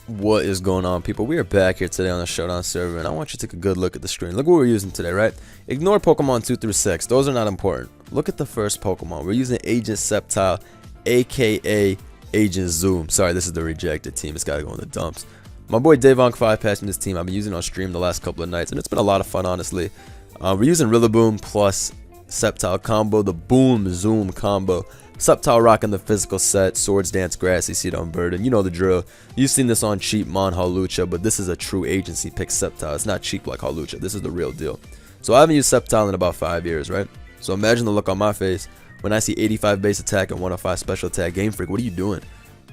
What is going on, people? We are back here today on the Showdown server, and I want you to take a good look at the screen. Look what we're using today, right? Ignore Pokemon 2 through 6. Those are not important. Look at the first Pokemon. We're using Agent Sceptile, aka Agent Zoom. Sorry, this is the rejected team. It's got to go in the dumps. My boy Davonk5 passed me this team. I've been using it on stream the last couple of nights, and it's been a lot of fun, honestly. We're using Rillaboom plus Sceptile combo, the Boom Zoom combo. Sceptile rocking the physical set, Swords Dance, Grassy Seed on Burden. You know the drill. You've seen this on cheap Mon Hawlucha, but this is a true agency pick Sceptile. It's not cheap like Hawlucha. This is the real deal. So I haven't used Sceptile in about 5 years, right? So imagine the look on my face when I see 85 base attack and 105 special attack. Game Freak, what are you doing?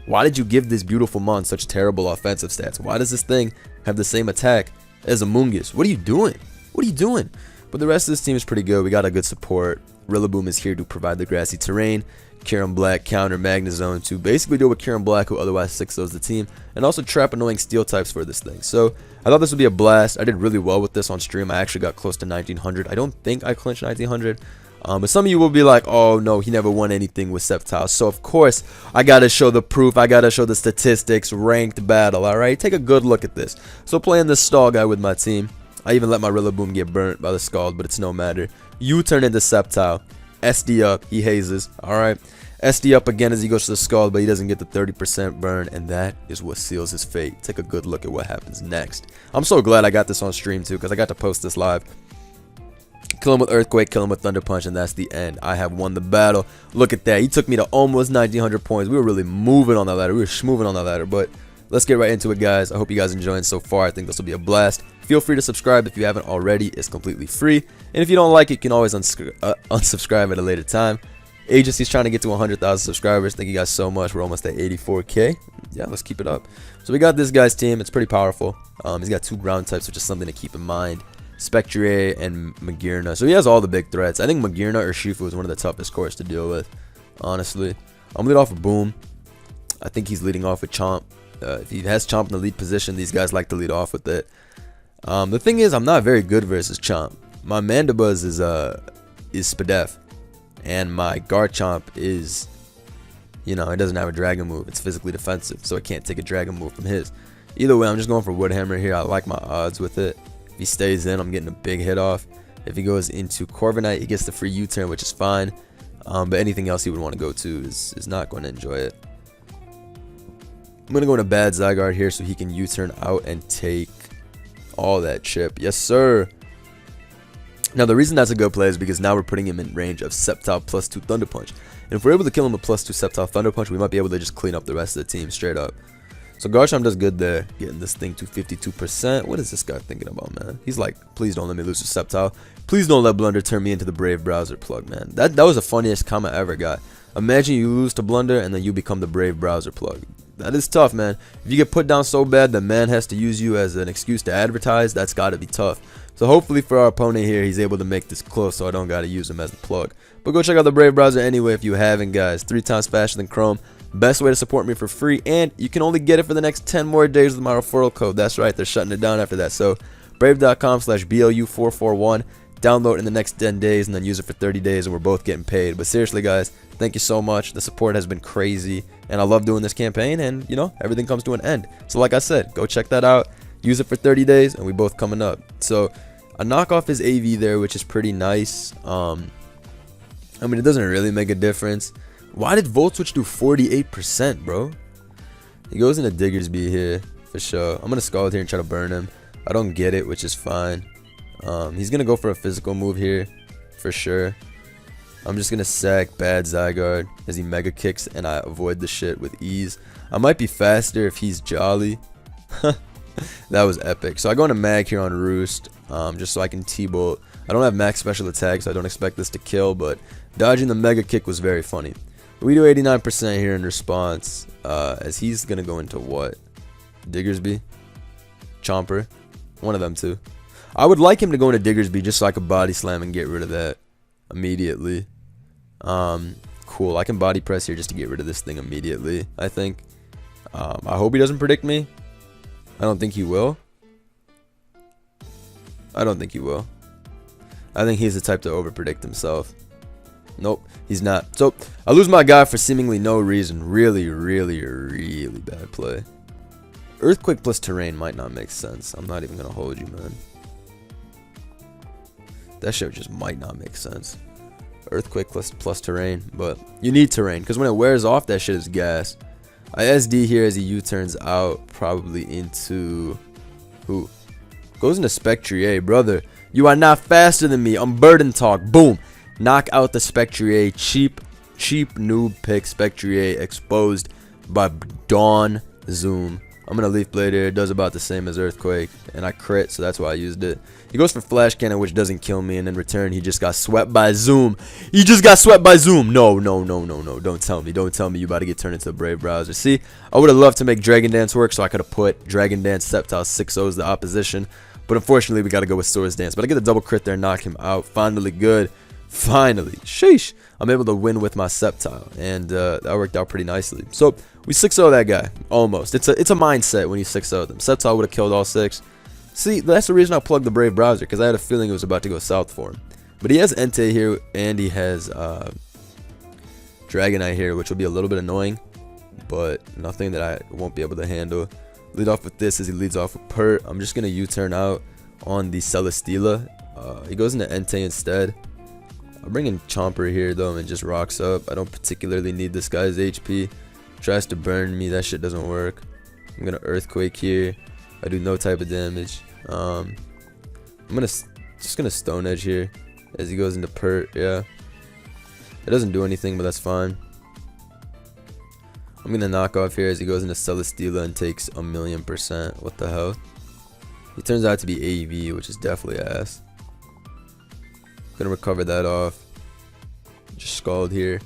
Why did you give this beautiful Mon such terrible offensive stats? Why does this thing have the same attack as a Mungus? What are you doing? What are you doing? But the rest of this team is pretty good. We got a good support. Rillaboom is here to provide the grassy terrain. Kieran Black counter Magnezone to basically deal with Kieran Black, who otherwise 6-0s the team, and also trap annoying steel types for this thing. So I thought this would be a blast. I did really well with this on stream. I actually got close to 1900. I don't think I clinched 1900. But some of you will be like, oh no, he never won anything with Sceptile. So of course, I gotta show the proof. I gotta show the statistics. Ranked battle, alright? Take a good look at this. So playing this stall guy with my team. I even let my Rillaboom get burnt by the Scald, but it's no matter. You turn into Sceptile. SD up, he hazes, alright? SD up again as he goes to the Scald, but he doesn't get the 30% burn, and that is what seals his fate. Take a good look at what happens next. I'm so glad I got this on stream too, because I got to post this live. Kill him with Earthquake, kill him with Thunder Punch, and that's the end. I have won the battle. Look at that. He took me to almost 1900 points. We were really moving on that ladder. We were schmoving on that ladder, but let's get right into it, guys. I hope you guys enjoying so far. I think this will be a blast. Feel free to subscribe if you haven't already. It's completely free. And if you don't like it, you can always unsubscribe at a later time. Agency's trying to get to 100,000 subscribers. Thank you guys so much. We're almost at 84k. Yeah, let's keep it up. So we got this guy's team. It's pretty powerful. He's got 2 ground types, which is something to keep in mind. Spectre and Magearna. So he has all the big threats. I think Magearna or Shifu is one of the toughest cores to deal with, honestly. I'm lead off with Boom. I think he's leading off with Chomp. If he has Chomp in the lead position, these guys like to lead off with it. The thing is, I'm not very good versus Chomp. My Mandibuzz is Spadef, and my Garchomp is, you know, it doesn't have a dragon move. It's physically defensive, so it can't take a dragon move from his. Either way, I'm just going for Woodhammer here. I like my odds with it. If he stays in, I'm getting a big hit off. If he goes into Corviknight, he gets the free U-turn, which is fine. But anything else he would want to go to is not going to enjoy it. I'm going to go into Bad Zygarde here so he can U-turn out and take all that chip. Yes, sir. Now, the reason that's a good play is because now we're putting him in range of Sceptile plus 2 Thunder Punch. And if we're able to kill him with plus 2 Sceptile Thunder Punch, we might be able to just clean up the rest of the team straight up. So Garchomp does good there, getting this thing to 52%. What is this guy thinking about, man? He's like, please don't let me lose to Sceptile. Please don't let Blunder turn me into the Brave Browser plug, man. That was the funniest comment I ever got. Imagine you lose to Blunder and then you become the Brave Browser plug. That is tough, man. If you get put down so bad that man has to use you as an excuse to advertise, that's got to be tough. So hopefully for our opponent here, he's able to make this close so I don't got to use him as a plug. But go check out the Brave Browser anyway if you haven't, guys. 3 times faster than Chrome. Best way to support me for free, and you can only get it for the next 10 more days with my referral code. That's right, they're shutting it down after that. So brave.com/BLU441. Download in the next 10 days and then use it for 30 days, and we're both getting paid. But seriously, guys, thank you so much. The support has been crazy, and I love doing this campaign, and you know, everything comes to an end. So like I said, go check that out. Use it for 30 days, and we both coming up. So I knock off his AV there, which is pretty nice. I mean, it doesn't really make a difference. Why did Volt Switch do 48%, bro? He goes into Diggersby here, for sure. I'm going to Scald here and try to burn him. I don't get it, which is fine. He's going to go for a physical move here, for sure. I'm just going to sack Bad Zygarde as he Mega Kicks, and I avoid the shit with ease. I might be faster if he's Jolly. That was epic. So I go into Mag here on Roost, just so I can T-Bolt. I don't have max special attack, so I don't expect this to kill, but dodging the Mega Kick was very funny. We do 89% here in response, as he's going to go into what? Diggersby? Chomper? One of them two. I would like him to go into Diggersby just so I could body slam and get rid of that immediately. Cool. I can body press here just to get rid of this thing immediately, I think. I hope he doesn't predict me. I don't think he will. I don't think he will. I think he's the type to overpredict himself. Nope, he's not. So I lose my guy for seemingly no reason. Really, really, really bad play. Earthquake plus terrain might not make sense. I'm not even gonna hold you, man. That shit just might not make sense. Earthquake plus terrain, but you need terrain because when it wears off, that shit is gas. I SD here as he U-turns out, probably into who? Goes into Spectrier, brother. You are not faster than me. I'm Burden Talk. Boom. Knock out the Spectrier. Cheap noob pick. Spectrier exposed by Dawn Zoom. I'm gonna Leaf Blade here. It does about the same as Earthquake, and I crit, so that's why I used it. He goes for Flash Cannon, which doesn't kill me, and in return, he just got swept by Zoom. He just got swept by Zoom. No. Don't tell me. Don't tell me you about to get turned into a Brave Browser. See, I would have loved to make Dragon Dance work, so I could have put Dragon Dance, Sceptile, 6-0s the opposition. But unfortunately, we got to go with Swords Dance. But I get a double crit there and knock him out. Finally good. Finally. Sheesh. I'm able to win with my Sceptile, and that worked out pretty nicely. So we 6-0 that guy. Almost. It's a mindset when you 6-0 them. Sceptile would have killed all 6. See, that's the reason I plugged the Brave Browser, because I had a feeling it was about to go south for him. But he has Entei here, and he has Dragonite here, which will be a little bit annoying, but nothing that I won't be able to handle. Lead off with this as he leads off with Pert. I'm just going to U-turn out on the Celesteela. He goes into Entei instead. I'll bring in Chomper here, though, and just rocks up. I don't particularly need this guy's HP. Tries to burn me. That shit doesn't work. I'm going to Earthquake here. I do no type of damage. I'm just gonna Stone Edge here as he goes into Pert. Yeah, it doesn't do anything, but that's fine. I'm gonna knock off here as he goes into Celesteela and takes 1,000,000%. What the hell? He turns out to be AV, which is definitely ass. Gonna recover that off. Just Scald here.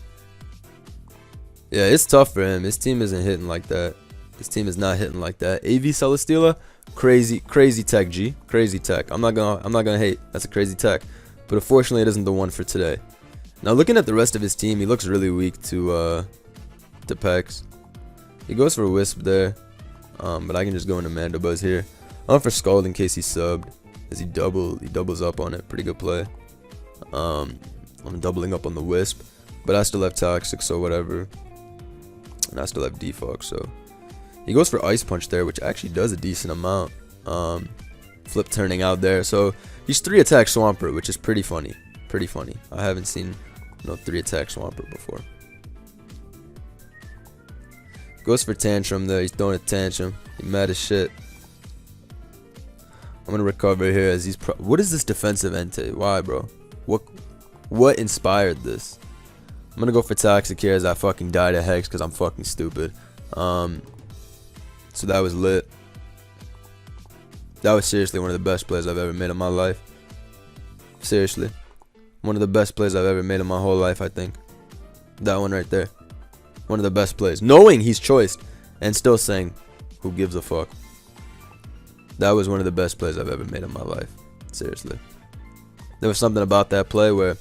Yeah, it's tough for him. His team isn't hitting like that. His team is not hitting like that. AV Celesteela, crazy tech, G. Crazy tech. I'm not gonna hate. That's a crazy tech. But unfortunately, it isn't the one for today. Now looking at the rest of his team, he looks really weak to Pex. He goes for a Wisp there. But I can just go into Mandibuzz here. I'm for Scald in case he subbed. As he doubles up on it. Pretty good play. I'm doubling up on the Wisp. But I still have Toxic, so whatever. And I still have Defog, so he goes for Ice Punch there, which actually does a decent amount. Flip turning out there, so he's 3-attack Swampert, which is pretty funny. I haven't seen 3-attack Swampert before. Goes for Tantrum there. He's throwing a tantrum. He's mad as shit. I'm gonna recover here as he's. What is this defensive Entei? Why, bro? What inspired this? I'm gonna go for Toxic here as I fucking died at Hex because I'm fucking stupid. So that was lit. That was seriously one of the best plays I've ever made in my life. Seriously. One of the best plays I've ever made in my whole life, I think. That one right there. One of the best plays. Knowing he's choiced and still saying, who gives a fuck. That was one of the best plays I've ever made in my life. Seriously. There was something about that play where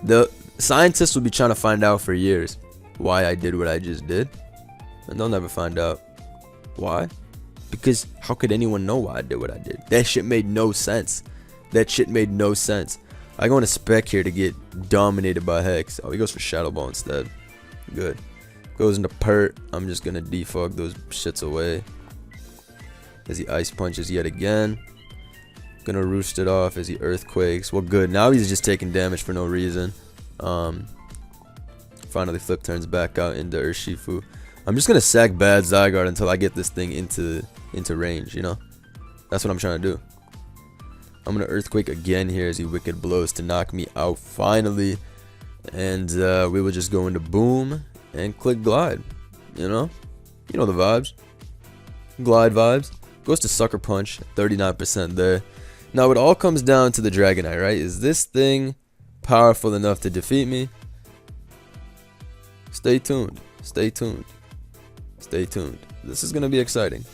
the scientists will be trying to find out for years why I did what I just did. And they'll never find out. Why? Because how could anyone know why I did what I did? That shit made no sense. That shit made no sense. I go into Spec here to get dominated by Hex. Oh, he goes for Shadow Ball instead. Good. Goes into Pert. I'm just going to defog those shits away. As he Ice Punches yet again. Gonna roost it off as he Earthquakes. Well, good. Now he's just taking damage for no reason. Finally flip turns back out into Urshifu. I'm just gonna sack bad Zygarde until I get this thing into range, you know? That's what I'm trying to do. I'm gonna Earthquake again here as he Wicked Blows to knock me out finally. And we will just go into Boom and click Glide. You know? You know the vibes. Glide vibes. Goes to Sucker Punch, 39% there. Now it all comes down to the Dragonite, right? Is this thing powerful enough to defeat me? Stay tuned. Stay tuned. Stay tuned. This is going to be exciting.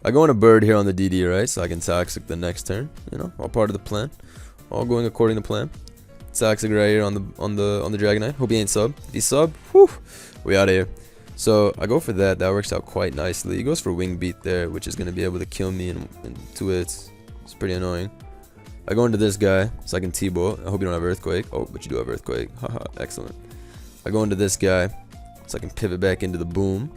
I go into Bird here on the DD, right? So I can Toxic the next turn. You know, all part of the plan. All going according to plan. Toxic right here on the Dragonite. Hope he ain't sub. If he sub, whew, we out of here. So I go for that. That works out quite nicely. He goes for Wing Beat there, which is going to be able to kill me in 2 hits. It's pretty annoying. I go into this guy so I can T-Bolt. I hope you don't have Earthquake. Oh, but you do have Earthquake. Haha, excellent. I go into this guy so I can pivot back into the Boom.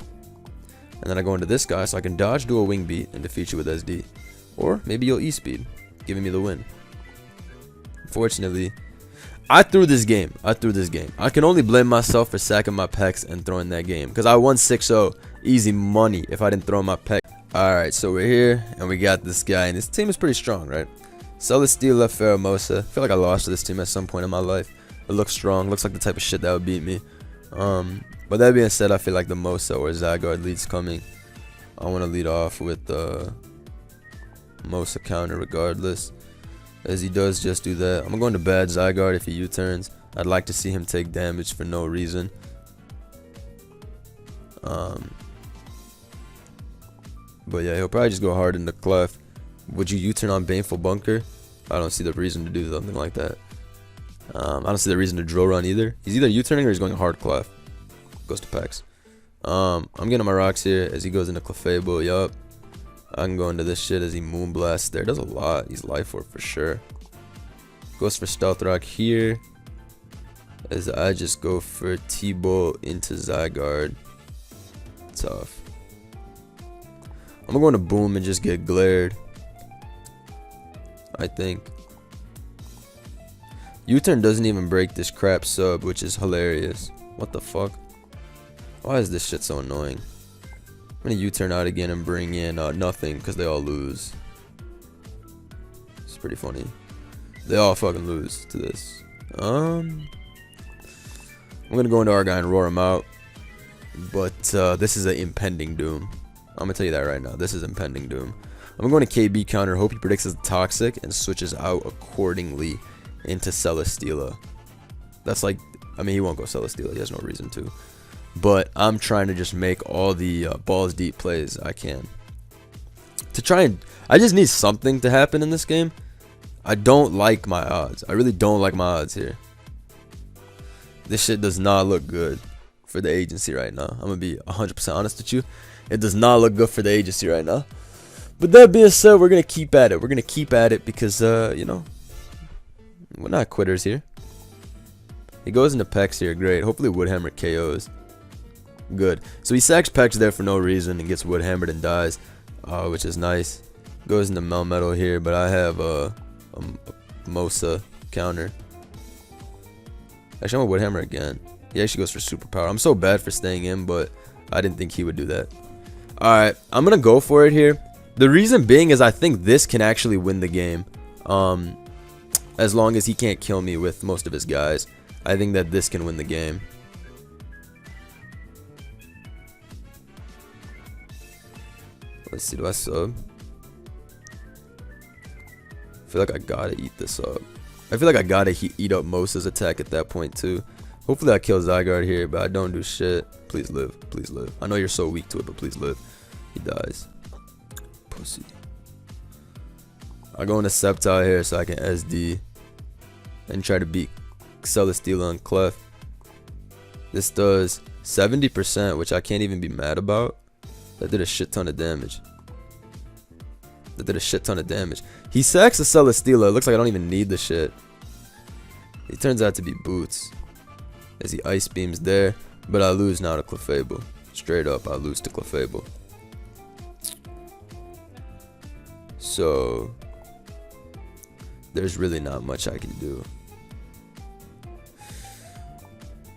And then I go into this guy so I can dodge, do a wing beat, and defeat you with SD. Or maybe you'll E-speed, giving me the win. Unfortunately, I threw this game. I can only blame myself for sacking my pecs and throwing that game. Because I won 6-0. Easy money if I didn't throw my pec. Alright, so we're here, and we got this guy. And this team is pretty strong, right? Celesteela, Pheromosa. I feel like I lost to this team at some point in my life. It looks strong. Looks like the type of shit that would beat me. But that being said, I feel like the Mosa or Zygarde lead's coming. I want to lead off with the Mosa counter regardless. As he does just do that. I'm going to bad Zygarde if he U-turns. I'd like to see him take damage for no reason. But yeah, he'll probably just go hard in the Clef. Would you U-turn on Baneful Bunker? I don't see the reason to do something like that. I don't see the reason to drill run either. He's either U-turning or he's going hard Clef. Goes to Pex. I'm getting my rocks here as he goes into Clefable. Yup. I can go into this shit as he Moonblasts there. Does a lot. He's Life Orb for sure. Goes for Stealth Rock here. As I just go for T-Bolt into Zygarde. Tough. I'm going to Boom and just get glared. I think. U-turn doesn't even break this crap sub, which is hilarious. What the fuck? Why is this shit so annoying? I'm gonna U-turn out again and bring in nothing because they all lose. It's pretty funny. They all fucking lose to this. I'm gonna go into our guy and roar him out. But this is an impending doom. I'm gonna tell you that right now. This is impending doom. I'm going to KB counter. Hope he predicts as toxic and switches out accordingly into Celesteela. That's like, I mean, he won't go Celesteela. He has no reason to. But I'm trying to just make all the balls deep plays I can. To try and, I just need something to happen in this game. I don't like my odds. I really don't like my odds here. This shit does not look good for the agency right now. I'm going to be 100% honest with you. It does not look good for the agency right now. But that being said, we're going to keep at it. We're going to keep at it because, you know, we're not quitters here. He goes into Pex here. Great. Hopefully Woodhammer KOs. Good. So he sacks Pex there for no reason and gets Woodhammered and dies, which is nice. Goes into Melmetal here, but I have a Mosa counter. Actually, I'm going to Woodhammer again. He actually goes for Superpower. I'm so bad for staying in, but I didn't think he would do that. Alright, I'm going to go for it here. The reason being is I think this can actually win the game. As long as he can't kill me with most of his guys. I think that this can win the game. Let's see, do I sub? I feel like I gotta eat this up. I feel like I gotta eat up Mosa's attack at that point too. Hopefully I kill Zygarde here, but I don't do shit. Please live. Please live. I know you're so weak to it, but please live. He dies. Pussy. I go into Sceptile here so I can SD and try to beat Celesteela and Clef. This does 70%, which I can't even be mad about. That did a shit ton of damage. He sacks the Celesteela. It looks like I don't even need the shit. He turns out to be Boots. As he Ice Beams there. But I lose now to Clefable. Straight up, I lose to Clefable. So there's really not much I can do.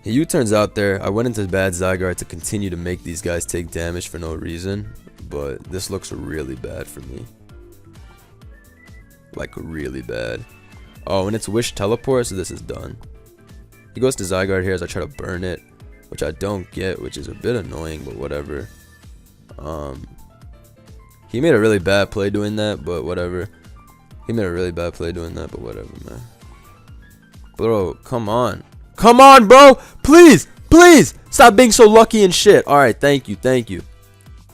He U-turns out there. I went into bad Zygarde to continue to make these guys take damage for no reason. But this looks really bad for me. Like really bad. Oh, and it's Wish Teleport, so this is done. He goes to Zygarde here as I try to burn it. Which I don't get, which is a bit annoying, but whatever. He made a really bad play doing that, but whatever. Man. Bro, come on. Come on, bro! Please! Please! Stop being so lucky and shit. Alright, thank you.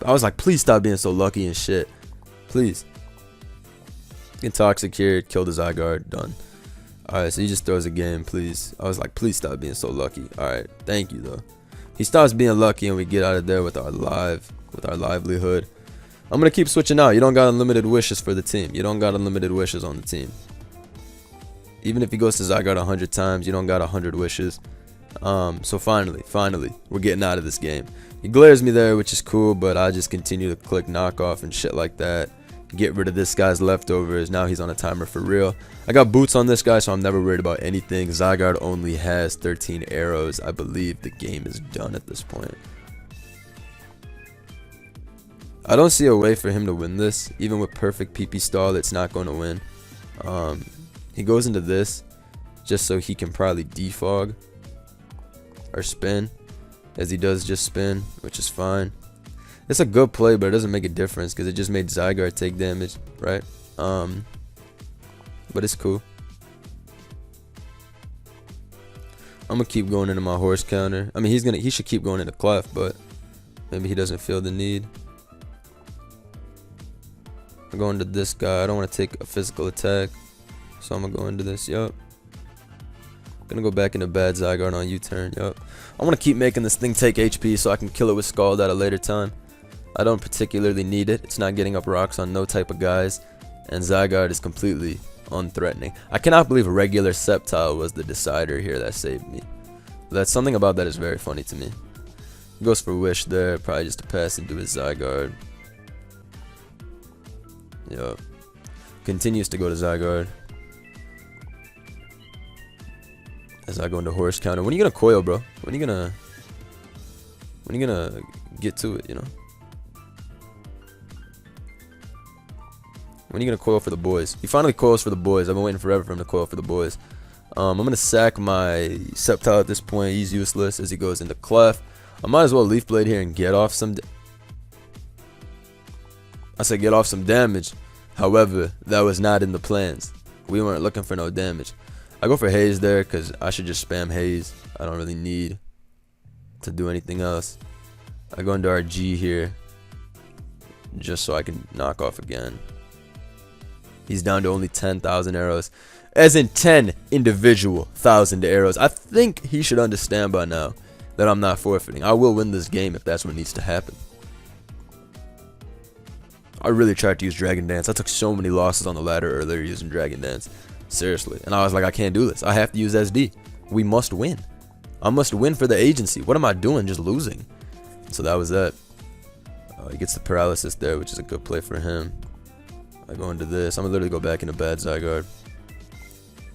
I was like, please stop being so lucky and shit. Please. Get Toxic here, kill the Zygarde, done. Alright, so he just throws a game, please. I was like, please stop being so lucky. Alright, thank you though. He stops being lucky and we get out of there with our livelihood. I'm gonna keep switching out. You don't got unlimited wishes for the team. You don't got unlimited wishes on the team. Even if he goes to Zygarde 100 times, you don't got 100 wishes. So finally, we're getting out of this game. He glares me there, which is cool, but I just continue to click knockoff and shit like that. Get rid of this guy's leftovers. Now he's on a timer for real. I got boots on this guy, so I'm never worried about anything. Zygarde only has 13 arrows. I believe the game is done at this point. I don't see a way for him to win this. Even with perfect PP stall, it's not going to win. He goes into this just so he can probably defog or spin, as he does just spin, which is fine. It's a good play, but it doesn't make a difference because it just made Zygarde take damage, right? But it's cool. I'm gonna keep going into my horse counter. I mean, he should keep going into Clef, but maybe he doesn't feel the need. I'm going to this guy. I don't want to take a physical attack, so I'm gonna go into this. Yup. Gonna go back into bad Zygarde on U-turn. Yup. I want to keep making this thing take HP so I can kill it with Scald at a later time. I don't particularly need it. It's not getting up rocks on no type of guys, and Zygarde is completely unthreatening. I cannot believe a regular Sceptile was the decider here that saved me. That's something about that is very funny to me. He goes for Wish there, probably just to pass into his Zygarde. Yup. Continues to go to Zygarde. As I go into horse counter. When are you gonna coil, bro? When are you gonna get to it, you know? When are you gonna coil for the boys? He finally coils for the boys. I've been waiting forever for him to coil for the boys. I'm gonna sack my Sceptile at this point. He's useless as he goes into Clef. I might as well Leaf Blade here and get off some. I said get off some damage. However, that was not in the plans. We weren't looking for no damage. I go for Haze there because I should just spam Haze. I don't really need to do anything else. I go into RG here just so I can knock off again. He's down to only 10,000 arrows. As in 10 individual 1,000 arrows. I think he should understand by now that I'm not forfeiting. I will win this game if that's what needs to happen. I really tried to use Dragon Dance. I took so many losses on the ladder earlier using Dragon Dance. Seriously. And I was like, I can't do this. I have to use SD. We must win. I must win for the agency. What am I doing? Just losing. So that was that. He gets the paralysis there, which is a good play for him. I go into this. I'm gonna literally go back into bad Zygarde.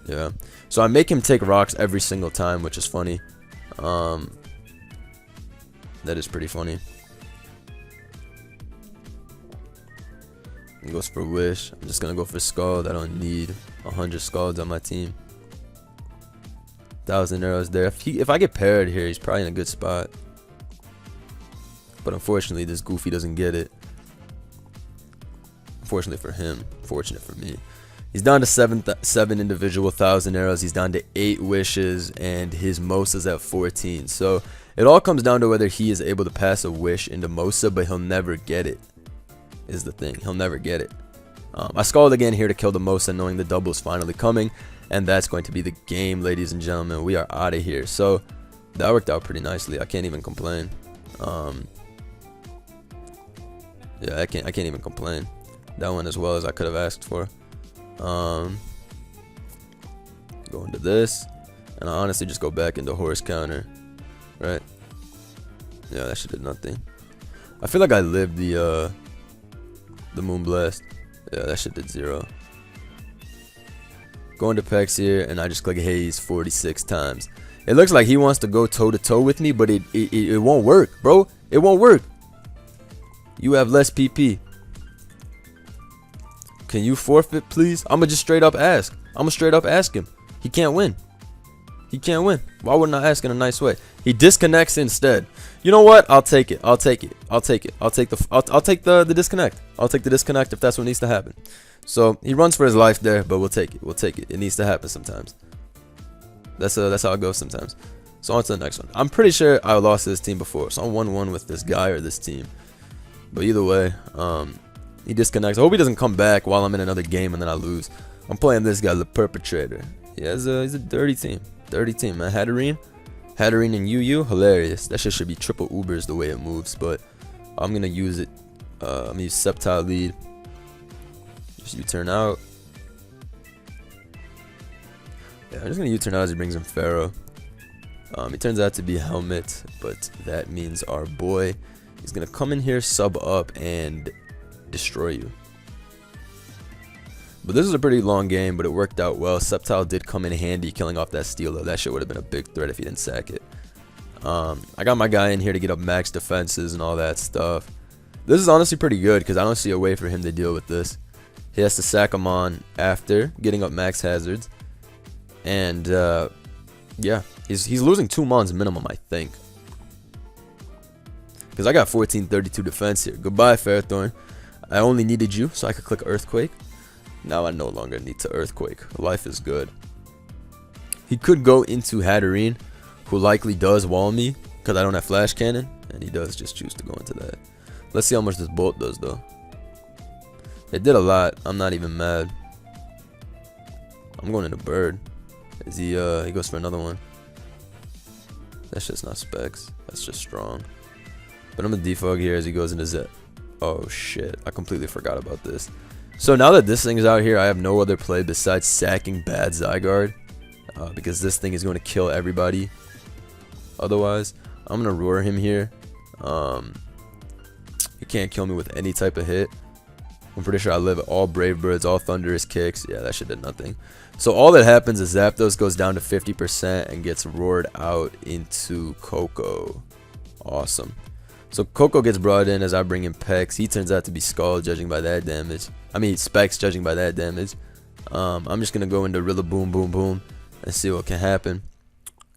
Yeah. So I make him take rocks every single time, which is funny. That is pretty funny. He goes for Wish. I'm just gonna go for Scald. I don't need 100 Scalds on my team. 1,000 arrows there. If I get parried here, he's probably in a good spot. But unfortunately, this Goofy doesn't get it. Unfortunately for him, fortunate for me. He's down to 7 individual 1,000 arrows. He's down to 8 wishes, and his Mosa's at 14. So it all comes down to whether he is able to pass a wish into Mosa, but he'll never get it. Is the thing. He'll never get it. I Scald again here to kill the Mosa, knowing the double is finally coming, and that's going to be the game, ladies and gentlemen. We are out of here. So that worked out pretty nicely. I can't even complain. Yeah, I can't even complain. That went as well as I could have asked for. Go into this, and I honestly just go back into horse counter, right? Yeah, that shit did nothing. I feel like I lived the Moon Blast. Yeah, that shit did 0. Go into Pex here, and I just click Haze 46 times. It looks like he wants to go toe to toe with me, but it won't work, bro. It won't work. You have less PP. Can you forfeit, please? I'ma just straight up ask. I'ma straight up ask him. He can't win. He can't win. Why wouldn't I ask in a nice way? He disconnects instead. You know what? I'll take it. I'll take it. I'll take it. I'll take the disconnect. I'll take the disconnect if that's what needs to happen. So he runs for his life there, but we'll take it. We'll take it. It needs to happen sometimes. That's how it goes sometimes. So on to the next one. I'm pretty sure I lost to this team before, so I'm 1-1 with this guy or this team. But either way, he disconnects. I hope he doesn't come back while I'm in another game and then I lose. I'm playing this guy, the Perpetrator. Yeah, he's a dirty team. Dirty team, man. Hatterene and UU, hilarious. That shit should be triple Ubers the way it moves, but I'm gonna use it. I'm gonna use Sceptile lead. Just U-turn out. Yeah, I'm just gonna U-turn out as he brings in Pharaoh. He turns out to be Helmet, but that means our boy is going to come in here, sub up, and destroy you. But this is a pretty long game, but it worked out well. Sceptile did come in handy killing off that steal, though. That shit would have been a big threat if he didn't sack it. I got my guy in here to get up max defenses and all that stuff. This is honestly pretty good because I don't see a way for him to deal with this. He has to sack him on after getting up max hazards. And, yeah, he's losing 2 mons minimum, I think. Because I got 1432 defense here. Goodbye, Fairthorn. I only needed you so I could click Earthquake. Now I no longer need to Earthquake. Life is good. He could go into Hatterene, who likely does wall me because I don't have Flash Cannon. And he does just choose to go into that. Let's see how much this bolt does, though. It did a lot. I'm not even mad. I'm going into Bird. Is he goes for another one. That's just not specs. That's just strong. But I'm gonna defog here as he goes into Zet. Oh shit, I completely forgot about this. So now that this thing is out here, I have no other play besides sacking bad Zygarde. Because this thing is going to kill everybody. Otherwise, I'm gonna roar him here. He can't kill me with any type of hit. I'm pretty sure I live all Brave Birds, all Thunderous Kicks. Yeah, that shit did nothing. So all that happens is Zapdos goes down to 50% and gets roared out into Coco. Awesome. So Coco gets brought in as I bring in Pex. He turns out to be Skull, judging by that damage. I mean Specs, judging by that damage. I'm just gonna go into Rillaboom, boom, boom, and see what can happen.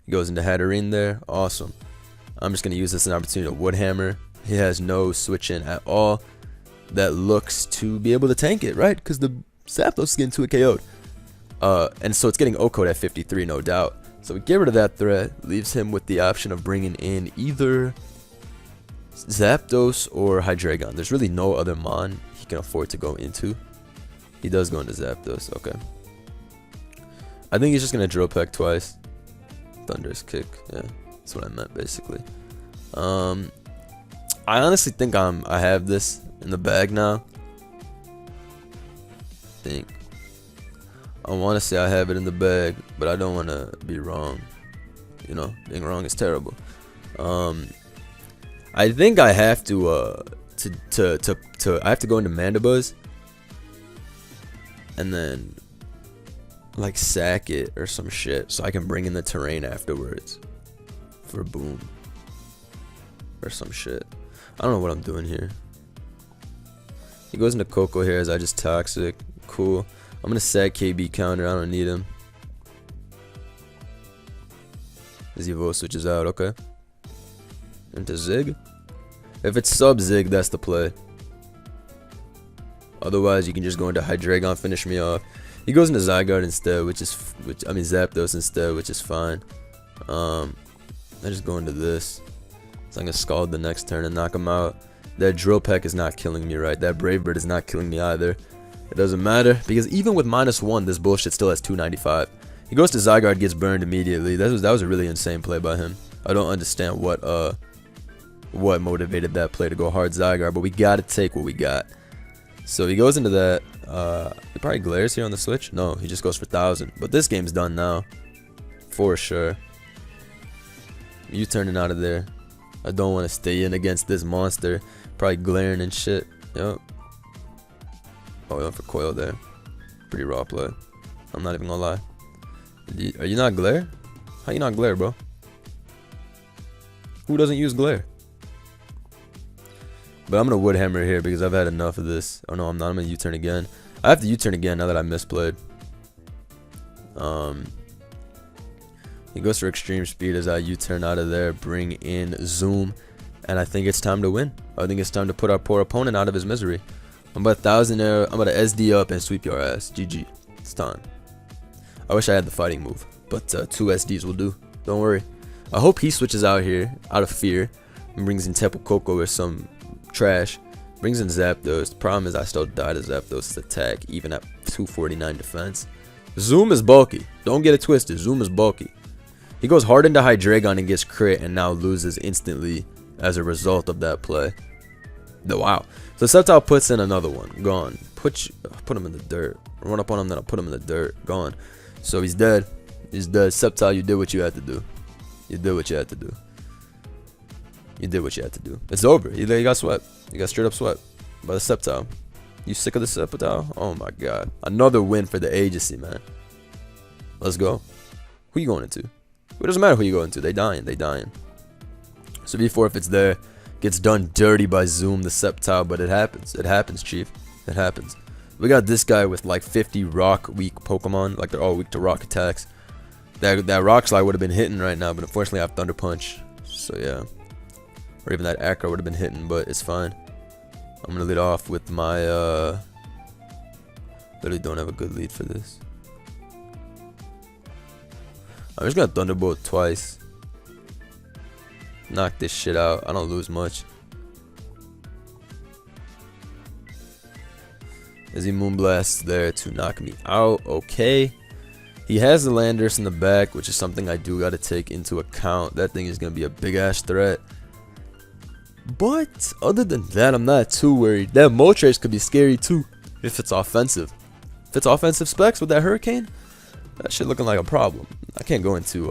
He goes into Hatterene there. Awesome. I'm just gonna use this as an opportunity to Woodhammer. He has no switch in at all. That looks to be able to tank it, right? Because the Zapdos is getting to a KO'd. And so it's getting OHKO'd at 53, no doubt. So we get rid of that threat. Leaves him with the option of bringing in either Zapdos or Hydreigon. There's really no other Mon he can afford to go into. He does go into Zapdos, okay. I think he's just going to Drill Peck twice. Thunderous Kick, yeah. That's what I meant, basically. I honestly think I have this in the bag now. I want to say I have it in the bag, but I don't want to be wrong. You know, being wrong is terrible. I think I have to I have to go into Mandibuzz and then like sack it or some shit so I can bring in the terrain afterwards for Boom or some shit. I don't know what I'm doing here. He goes into Coco here as I just Toxic. Cool. I'm gonna sack KB counter. I don't need him. His Evo switches out. Okay. Into Zig. If it's sub Zig, that's the play. Otherwise, you can just go into Hydreigon, finish me off. He goes into Zygarde instead, I mean Zapdos instead, which is fine. I just go into this. So I'm gonna Scald the next turn and knock him out. That Drill Peck is not killing me, right? That Brave Bird is not killing me either. It doesn't matter because even with -1, this bullshit still has 295. He goes to Zygarde, gets burned immediately. That was a really insane play by him. I don't understand what motivated that play to go hard Zygarde, but we gotta take what we got. So he goes into that. He probably glares here on the switch. No, he just goes for 1000. But this game's done now, for sure. You turning out of there. I don't want to stay in against this monster. Probably glaring and shit. Yep. Oh, we went for Coil there. Pretty raw play. I'm not even gonna lie. Are you not glare? How you not glare, bro? Who doesn't use glare? But I'm gonna Woodhammer here because I've had enough of this. Oh no, I'm not. I'm gonna U-turn again. I have to U-turn again now that I misplayed. He goes for extreme speed as I U-turn out of there, bring in Zoom, and I think it's time to win. I think it's time to put our poor opponent out of his misery. I'm about 1000 there. I'm about to SD up and sweep your ass. GG. It's time. I wish I had the fighting move, but 2 SDs will do. Don't worry. I hope he switches out here out of fear and brings in Tapu Koko or some trash. Brings in Zapdos. The problem is I still die to Zapdos' attack even at 249 defense. Zoom is bulky. Don't get it twisted. Zoom is bulky. He goes hard into Hydreigon and gets crit and now loses instantly as a result of that play. Wow. So Sceptile puts in another one. Gone. Put him in the dirt. Run up on him, then I'll put him in the dirt. Gone. So he's dead. He's dead. Sceptile, you did what you had to do. You did what you had to do. You did what you had to do. It's over. You got swept. You got straight up swept by the Sceptile. You sick of the Sceptile? Oh my god. Another win for the agency, man. Let's go. Who you going into? It doesn't matter who you go into. They dying. They dying. So V4 if it's there. Gets done dirty by Zoom, the Sceptile, but it happens. It happens, Chief. It happens. We got this guy with like 50 rock weak Pokemon. Like they're all weak to rock attacks. That rock slide would have been hitting right now, but unfortunately I have Thunder Punch. So yeah. Or even that Acro would have been hitting, but it's fine. I'm gonna lead off with my literally don't have a good lead for this. I'm just gonna Thunderbolt twice. Knock this shit out. I don't lose much. Is he Moonblast there to knock me out? Okay. He has the Landorus in the back, which is something I do gotta take into account. That thing is gonna be a big ass threat. But other than that, I'm not too worried. That Moltres could be scary too if it's offensive. If it's offensive specs with that Hurricane, that shit looking like a problem. I can't go into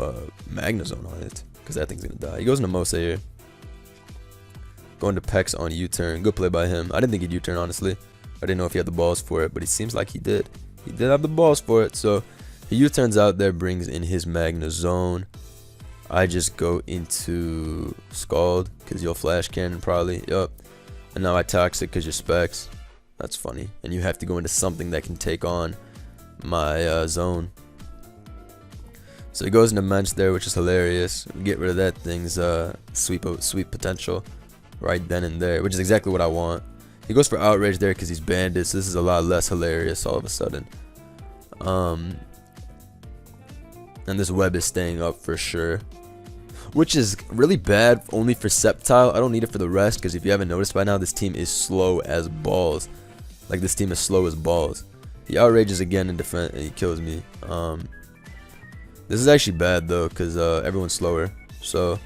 Magnezone on it because that thing's gonna die. He goes into Mosa here. Going to Pex on U-turn. Good play by him. I didn't think he'd U-turn, honestly. I didn't know if he had the balls for it, but it seems like he did. He did have the balls for it, so he U-turns out there, brings in his Magnezone. I just go into Scald because you'll Flash Cannon probably. Yup. And now I Toxic because you're Specs. That's funny. And you have to go into something that can take on my zone. So he goes into Mensch there, which is hilarious. Get rid of that thing's sweep potential right then and there, which is exactly what I want. He goes for Outrage there because he's Bandit, so this is a lot less hilarious all of a sudden. And this web is staying up for sure, which is really bad only for Sceptile. I don't need it for the rest because if you haven't noticed by now, this team is slow as balls. Like this team is slow as balls. He outrages again in defense and he kills me. This is actually bad though because everyone's slower. So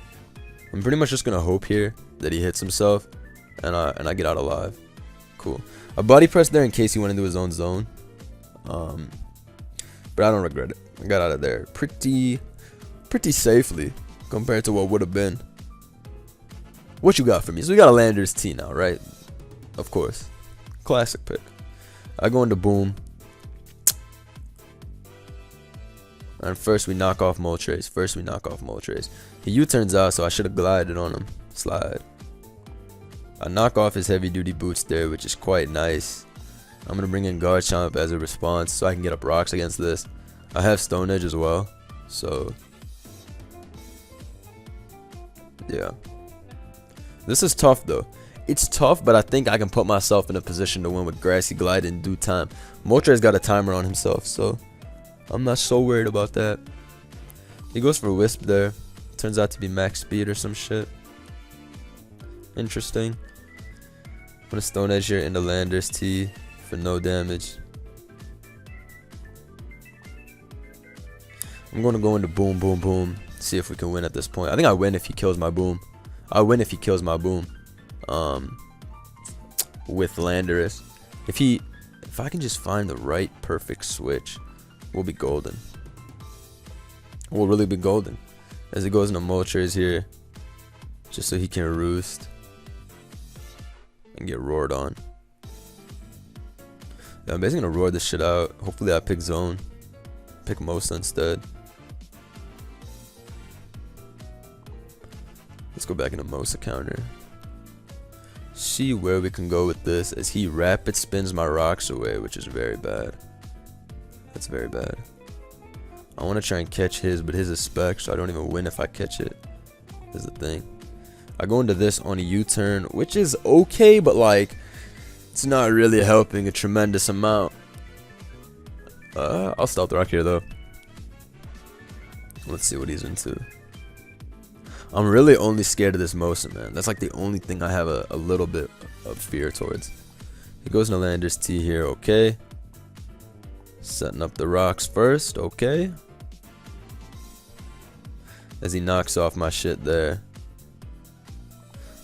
I'm pretty much just gonna hope here that he hits himself and I get out alive. Cool. I body pressed there in case he went into his own zone. But I don't regret it. I got out of there pretty safely compared to what would have been. What you got for me? So we got a Landorus T now, right? Of course. Classic pick. I go into Boom. And first we knock off Moltres. He U-turns out, so I should have glided on him. Slide. I knock off his heavy duty boots there, which is quite nice. I'm going to bring in Garchomp as a response so I can get up rocks against this. I have Stone Edge as well, so yeah. This is tough though. It's tough, but I think I can put myself in a position to win with Grassy Glide in due time. Moltres got a timer on himself, so I'm not so worried about that. He goes for Wisp there. Turns out to be max speed or some shit. Interesting. I'm going to Stone Edge here into Landorus T for no damage. I'm going to go into Boom, Boom, Boom. See if we can win at this point. I think I win if he kills my Boom. I win if he kills my Boom. With Landorus. If I can just find the right perfect switch, we'll be golden. We'll really be golden. As he goes into Moltres here. Just so he can roost. And get roared on. Yeah, I'm basically gonna roar this shit out. Hopefully I pick zone. Pick Mosa instead. Let's go back into Mosa counter. See where we can go with this as he rapid spins my rocks away, which is very bad. That's very bad. I want to try and catch his, but his is spec, so I don't even win if I catch it. Is the thing. I go into this on a U-turn, which is okay, but like it's not really helping a tremendous amount. I'll Stealth Rock here though. Let's see what he's into. I'm really only scared of this Mosa, man. That's like the only thing I have a little bit of fear towards. He goes into Landorus T here, okay. Setting up the rocks first, okay. As he knocks off my shit there.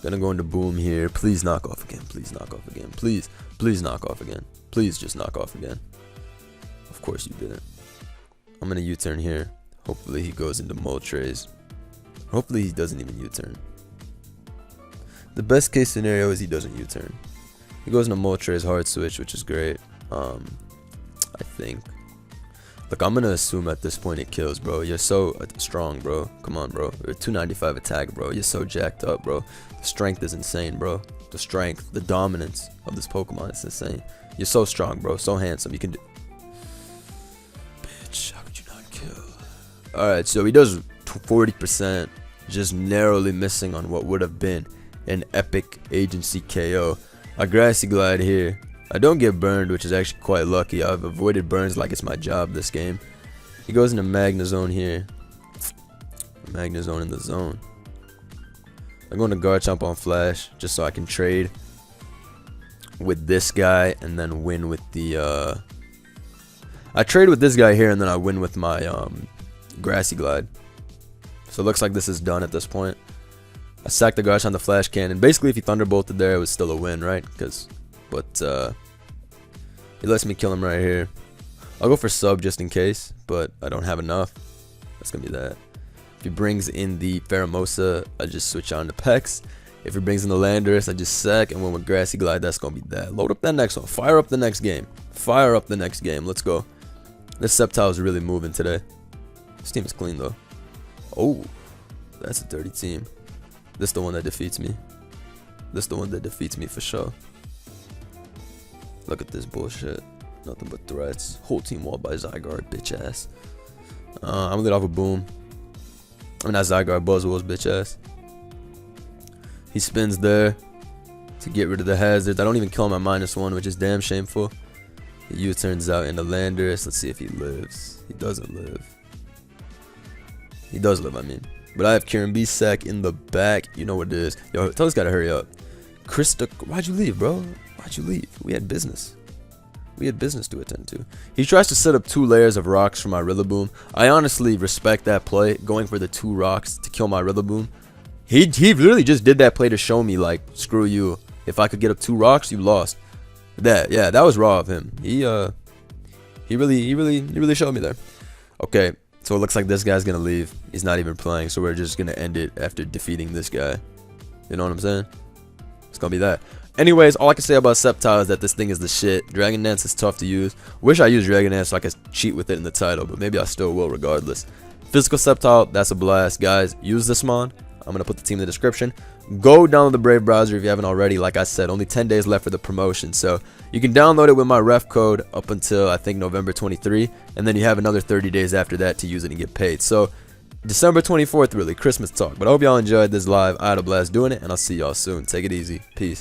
Gonna go into Boom here. Please knock off again. Please knock off again. Please knock off again. Please just knock off again. Of course you didn't. I'm gonna U-turn here. Hopefully he goes into Moltres. Hopefully he doesn't even U-turn. The best case scenario is he doesn't U-turn. He goes into Moltres hard switch, which is great. I think. Look, I'm gonna assume at this point it kills, bro. You're so strong, bro. Come on, bro. You're 295 attack, bro. You're so jacked up, bro. The strength is insane, bro. The strength, the dominance of this Pokemon is insane. You're so strong, bro. So handsome. You can do. Bitch, how could you not kill? Alright, so he does 40%, just narrowly missing on what would have been an epic agency KO. A Grassy Glide here. I don't get burned, which is actually quite lucky. I've avoided burns like it's my job this game. He goes into Magnezone here. Magnezone in the zone. I'm going to Garchomp on Flash just so I can trade with this guy and then win with the I trade with this guy here and then I win with my Grassy Glide. So it looks like this is done at this point. I sacked the Garchomp on the Flash Cannon. Basically, if he Thunderbolted there, it was still a win, right? But he lets me kill him right here. I'll go for sub just in case, but I don't have enough. That's gonna be that. If he brings in the Pheromosa, I just switch on to Pex. If he brings in the Landorus, I just sack and win with Grassy Glide. That's gonna be that. Load up that next one. Fire up the next game. Fire up the next game. Let's go. This Sceptile is really moving today. This team is clean though. Oh, that's a dirty team. This the one that defeats me. This the one that defeats me for sure. Look at this bullshit. Nothing but threats. Whole team walled by Zygarde, bitch ass. I'm gonna lead off a Boom. I mean, not Zygarde, Buzzwole's bitch ass. He spins there to get rid of the hazards. I don't even kill him at -1, which is damn shameful. He U-turns out into Landorus. Let's see if he lives. He doesn't live. He does live, I mean. But I have Kieran B sack in the back. You know what it is. Yo, tell this guy to hurry up. Krista, why'd you leave, bro? Why'd you leave? We had business. We had business to attend to. He tries to set up 2 layers of rocks for my Rillaboom. I honestly respect that play, going for the 2 rocks to kill my Rillaboom. He literally just did that play to show me, like, screw you. If I could get up 2 rocks, you lost. That was raw of him. He really showed me there. Okay, so it looks like this guy's gonna leave. He's not even playing, so we're just gonna end it after defeating this guy. You know what I'm saying? It's gonna be that. Anyways, all I can say about Sceptile is that this thing is the shit. Dragon Dance is tough to use. Wish I used Dragon Dance so I could cheat with it in the title, but maybe I still will regardless. Physical Sceptile, that's a blast. Guys, use this mon. I'm gonna put the team in the description. Go download the Brave browser if you haven't already. Like I said, only 10 days left for the promotion, so you can download it with my ref code up until I think November 23, and then you have another 30 days after that to use it and get paid. So December 24th, really, Christmas talk. But I hope y'all enjoyed this live. I had a blast doing it, and I'll see y'all soon. Take it easy. Peace.